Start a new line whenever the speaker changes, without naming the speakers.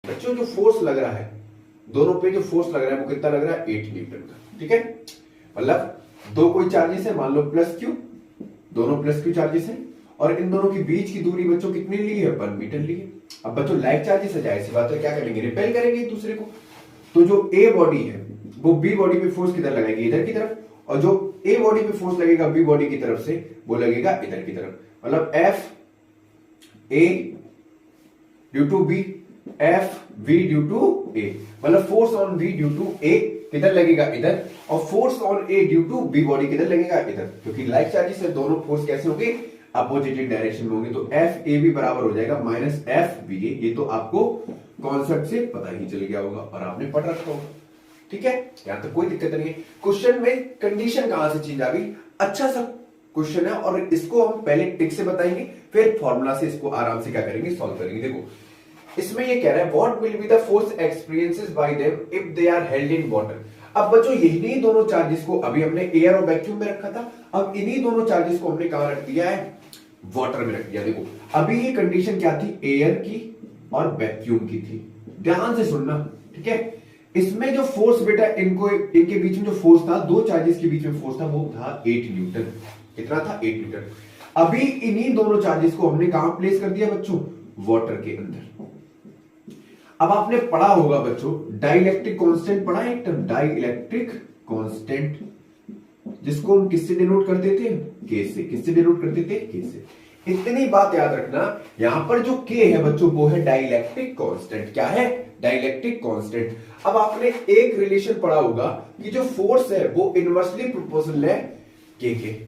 बच्चों जो फोर्स लग रहा है दोनों पे, जो फोर्स लग रहा है वो कितना लग रहा है 8 न्यूटन का। ठीक है, मतलब दो कोई चार्जेस है, मान लो प्लस क्यू, दोनों प्लस क्यू चार्जेस है, और इन दोनों के बीच की दूरी बच्चों कितनी ली है 1 मीटर ली है। अब बच्चों लाइक चार्जेस है, जाहिर सी बात है क्या करेंगे, रिपेल करेंगे एक दूसरे को। तो जो ए बॉडी है वो बी बॉडी पे फोर्स किधर लगाएगी, इधर की तरफ, और जो ए बॉडी पे फोर्स लगेगा बी बॉडी की तरफ से वो लगेगा इधर की तरफ। मतलब F A due to B, F B due to A, मतलब force on B due to A किधर लगेगा इधर, और force on A due to B body किधर लगेगा इधर, क्योंकि लाइक चार्जेस है दोनों फोर्स कैसे होंगे, अपोजिट डायरेक्शन में होंगे। तो एफ ए बी बराबर हो जाएगा माइनस एफ बी ए। ये तो आपको कॉन्सेप्ट से पता ही चल गया होगा और आपने पढ़ रखा होगा। ठीक है, यहां तक कोई दिक्कत नहीं है। क्वेश्चन में कंडीशन कहां से चेंज आ गई, अच्छा सा क्वेश्चन है, और इसको हम पहले टिक से बताएंगे, फिर फॉर्मूला से इसको आराम से क्या करेंगे, सॉल्व करेंगे। देखो इसमें ये कह रहा है what will be the force experiences by them if they are held in water. अब बच्चों यही दोनों चार्जेस को अभी हमने एयर और वैक्यूम में रखा था, अब इन्हीं दोनों चार्जेस को हमने कहां रख दिया है, वाटर में रख दिया। देखो अभी ये कंडीशन क्या थी, एयर की और वैक्यूम की थी, ध्यान से सुनना। ठीक है, इसमें जो फोर्स बेटा इनके बीच में जो फोर्स था, दो चार्जेस के बीच में फोर्स था, वो था 8 न्यूटन। कितना था, 8 न्यूटन। अभी इन्हीं दोनों चार्जेस को हमने कहां प्लेस कर दिया बच्चों, वाटर के अंदर। अब आपने पढ़ा होगा बच्चों डाइलेक्ट्रिक कांस्टेंट पढ़ा है, एक टर्म डाइलेक्ट्रिक कांस्टेंट, जिसको हम किससे डिनोट करते थे, के से। किससे डिनोट करते थे, के से। इतनी बात याद रखना, यहां पर जो के है बच्चों वो है डाइलेक्ट्रिक कांस्टेंट। क्या है, डाइलेक्ट्रिक कांस्टेंट। अब आपने एक रिलेशन पढ़ा होगा कि जो फोर्स है वो इनवर्सली प्रोपोर्शनल है के।